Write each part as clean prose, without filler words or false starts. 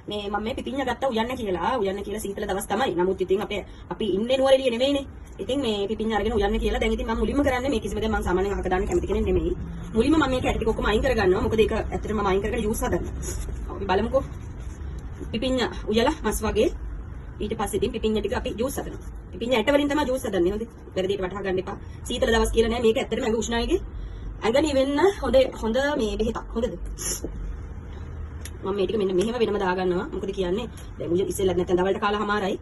මේ මම මේ පිපිඤ්ඤා ගත්තා උයන්න කියලා සීතල දවස් තමයි. නමුත් ඉතින් අපි ඉන්නේ නුවරඑළිය නෙමෙයිනේ. ඉතින් මේ පිපිඤ්ඤා අරගෙන උයන්න කියලා දැන් ඉතින් මම මුලින්ම කරන්නේ මේ කිසිම දෙයක් මම සාමාන්‍යයෙන් අහක දාන්න කැමති කෙනෙක් නෙමෙයි. මුලින්ම මම මේක ඇට ටික ඔක්කොම අයින් කරගන්නවා. මොකද ඒක ඇත්තටම මම අයින් කරගෙන ජූස් හදන්න. අපි බලමුකෝ. පිපිඤ්ඤා උයලා මස් වගේ ඊට පස්සේ ඉතින් පිපිඤ්ඤා ටික අපි ජූස් හදනවා. පිපිඤ්ඤා ඇට වලින් තමයි ජූස් හදන්නේ. හොඳේ. වැරදියට වටහා ගන්න එපා. සීතල දවස් කියලා නෑ. මේක ඇත්තටම ඇඟ උෂ්ණයිගේ. ඇඟ නිවෙන්න හොඳ මේ බෙහෙතක්. හොඳද? මම මේ ටික මෙන්න මෙහෙම වෙනම දාගන්නවා. මොකද කියන්නේ දැන් උදේ ඉස්සෙල්ලා නැත්නම් දවල්ට කාලා හමාරයි.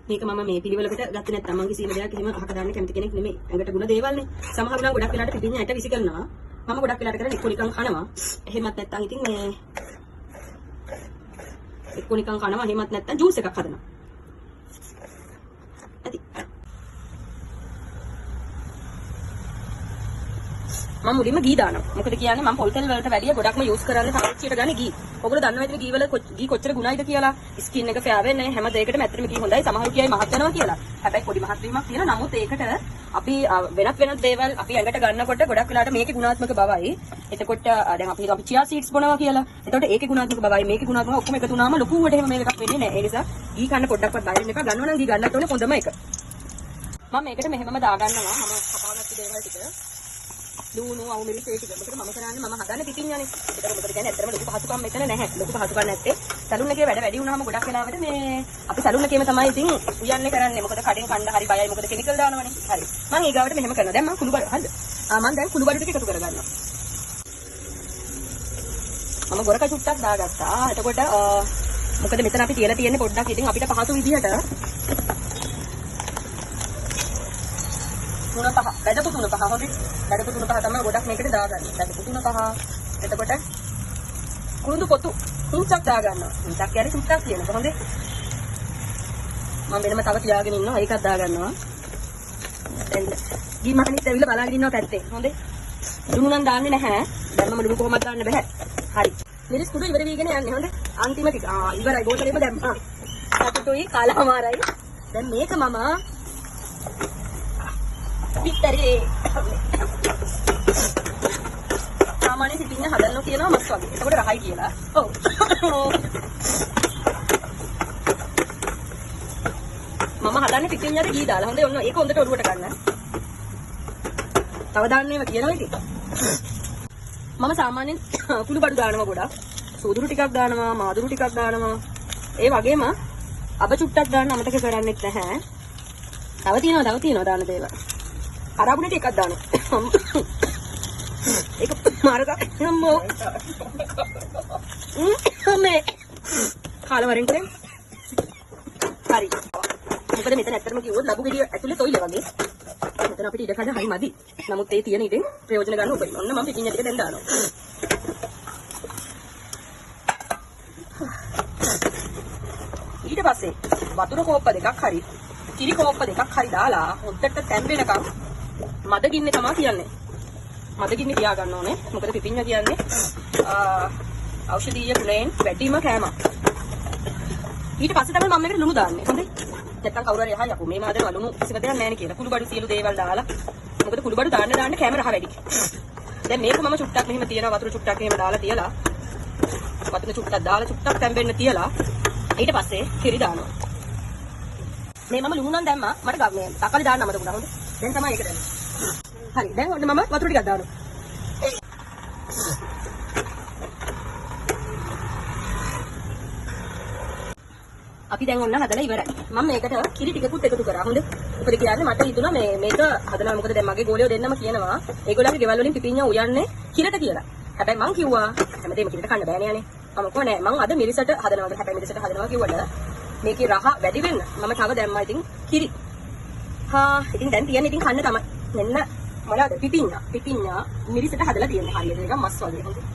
මේක මම මේ පිළිවෙලකට ගත්තේ නැත්නම් මම කිසිම දෙයක් එහෙම අහක දාන්න කැමති කෙනෙක් නෙමෙයි. ඇඟට ගුණ දේවල්නේ. සමහර නම් ගොඩක් වෙලාවට පිපිඤ්ඤා ඇට විසි කරනවා. මම ගොඩක් වෙලාවට කරන්නේ එක්ක නිකන් කනවා. එහෙමත් නැත්නම් ඉතින් මේ එක්ක නිකන් කනවා. එහෙමත් නැත්නම් ජූස් එකක් හදනවා. ඇති. මම මුලින්ම ගී දානවා. මොකද කියන්නේ මම පොල් තෙල් වලට වැඩිය ගොඩක්ම යූස් කරන්නේ පාවිච්චියට ගන්නේ ගී. ඔයගොල්ලෝ දන්නවද ගී වල ගී කොච්චර ගුණයිද කියලා? ස්කින් එක ෆෙයා වෙන්නේ හැම දෙයකටම ඇත්තටම ගී හොඳයි. සමහරු කියයි මහත් වෙනවා කියලා. හැබැයි පොඩි මහත් වීමක් තියෙන. නමුත් ඒකට අපි වෙනත් දේවල් අපි ඇඟට ගන්නකොට ගොඩක් වෙලාවට මේකේ ගුණාත්මක බවයි. එතකොට දැන් අපි චියා සීඩ්ස් බොනවා කියලා. එතකොට ඒකේ ගුණාත්මක බවයි මේකේ ගුණාත්මක ඔක්කොම එකතු වුණාම ලොකුවට එහෙම මේක එකක් වෙන්නේ නැහැ. ඒ නිසා ගී කන්න පොඩ්ඩක්වත් බය වෙන්න එපා. ගන්නවා නම් ගී ගන්නත් ඕනේ හොඳම එක. මම මේකට මෙහෙමම දාගන්නවා. මම කපාගත්ත දේවල් ටික ලුණු අවු මිරිස් ඒ ටික. මොකද මම කරන්නේ මම හදන්නේ පිපිඤ්ඤානේ. ඒකට මොකද කියන්නේ ඇත්තටම ලොකු පහසුකම් මෙතන නැහැ. ලොකු පහසුකම් නැත්තේ සලුන් එකේ වැඩ වැඩි වුණාම ගොඩක් වෙලාවට මේ අපි සලුන් එකේම තමයි ඉතින් උයන්නේ කරන්නේ. මොකද කඩෙන් කන්න හරි බයයි. මොකද කෙමිකල් දානවනේ. හරි. මම ඊගාවට මෙහෙම කරනවා. දැන් මම කුළු බඩ හරිද? මම දැන් කුළු බඩ ටික එකතු කරගන්නවා. මම ගොරක චුට්ටක් දාගත්තා. එතකොට මොකද මෙතන අපි තියලා තියෙන්නේ පොඩ්ඩක් ඉතින් අපිට පහසු විදිහට තුන පහ වැඩපු තුන පහ හොඳේ වැඩපු තුන පහ තමයි ගොඩක් මේකට දාගන්නේ. වැඩපු තුන පහ එතකොට කුරුඳු පොතු තුන්චක් දාගන්නවා. තුන්චක් කියන්නේ තුන්චක් කියනවා. හොඳේ මම වෙනම තව තියාගෙන ඉන්නවා. ඒකත් දාගන්නවා. දැන් ගිමහනිත් ඇවිල්ලා බලාගෙන ඉන්නවා පැත්තේ. හොඳේ ලුණු නම් දාන්නේ නැහැ. දැන් මම ලුණු කොහොමද දාන්න බෑ. හරි මිරිස් කුඩු ඉවර වීගෙන යන්නේ. හොඳේ අන්තිම ටික ඉවරයි. බෝතලෙම දැම්මා. සතුටුයි කාලාමාරයි. දැන් මේක මම පිටරේ සාමාන්‍ය පිපිඤ්ඤා හදන්න කියනවා මස් වගේ. එතකොට රහයි කියලා. ඔව්. මම හදන්නේ පිපිඤ්ඤාට ගී දාලා. හොඳේ ඔන්න ඒක හොඳට ඔරුවට ගන්න. තව දාන්නේම කියනවා ඉතින්. මම සාමාන්‍යයෙන් කුළු බඩු දානවා ගොඩක්. සූදුරු ටිකක් දානවා, මාදුරු ටිකක් දානවා. ඒ වගේම අබ චුට්ටක් දාන්න අමතක කරන්නෙත් නැහැ. තව තියෙනවා දාන්න දේවල්. අරාබුනේ ටිකක් දානවා. ඒක මාර්ග නම්මෝ. මේ කාලවරෙන් කරේ. හරි. මොකද මෙතන ඇත්තටම කිව්වොත් ලබු ගෙඩිය ඇතුලේ තොইল වගේ. මෙතන අපිට ඉඩ කඩ හරි මදි. නමුත් ඒ තියෙන ඉතින් ප්‍රයෝජන ගන්න ඕනේ. ඔන්න මම පිපිඤ්ඤා ටික දැන් දානවා. ඊට පස්සේ වතුර කෝප්ප දෙකක් හරි කිරි කෝප්ප දෙකක් හරි දාලා හොද්දට තැම්බෙනකම් මද ගින්නේ තමයි කියන්නේ. මද ගින්නේ තියා ගන්න ඕනේ. මොකද පිපිඤ්ඤා කියන්නේ ඖෂධීය ගුණයෙන් වැඩිම කෑමක්. ඊට පස්සේ තමයි මම මේකට ලුණු දාන්නේ. හොඳේ. නැත්තම් කවුරු හරි අහයි අපෝ මේ මාදේ ලුණු කිසිම දෙයක් නැහැ නේ කියලා. කුළු බඩු සියලු දේවල් දාලා. මොකද කුළු බඩු දාන්න කෑම රහ වැඩි. දැන් මේක මම චුට්ටක් මෙහෙම තියනවා වතුර චුට්ටක් එහෙම දාලා තියලා. වතුර චුට්ටක් දාලා චුට්ටක් තැම්බෙන්න තියලා ඊට පස්සේ කිරි දානවා. මේ මම ලුණු නම් දැම්මා. මට මේ තක්කාලි දාන්න අමතක වුණා. හොඳේ. දැන් තමයි ඒක දැම්මේ. හරි. දැන් ඔන්න මම වතුර ටිකක් දානවා. අපි දැන් ඔන්න හදලා ඉවරයි. මම මේකට කිරි ටිකකුත් එකතු කරා. හොඳේ. මොකද කියන්නේ මට හිතුණා මේක හදනවා. මොකද දැන් මගේ ගෝලියෝ දෙන්නම කියනවා ඒගොල්ලන්ගේ ගෙවල් වලින් පිපිඤ්ඤා උයන්නේ කිරට කියලා. හැබැයි මං කිව්වා හැමදේම කිරට කන්න බෑනේ යන්නේ. මම කිව්වා නෑ මං අද මිරිසට හදනවා. හැබැයි මිරිසට හදනවා කිව්වට මේකේ රහ වැඩි වෙන්න මම තව දැම්මා ඉතින් කිරි. ඉතින් දැන් තියන්නේ ඉතින් කන්න තමයි. මෙන්න මොනවද පිපිඤ්ඤා මිරිසට හදලා තියෙන්නේ. හරියට නිකන් මස් වගේ. හොඳේ.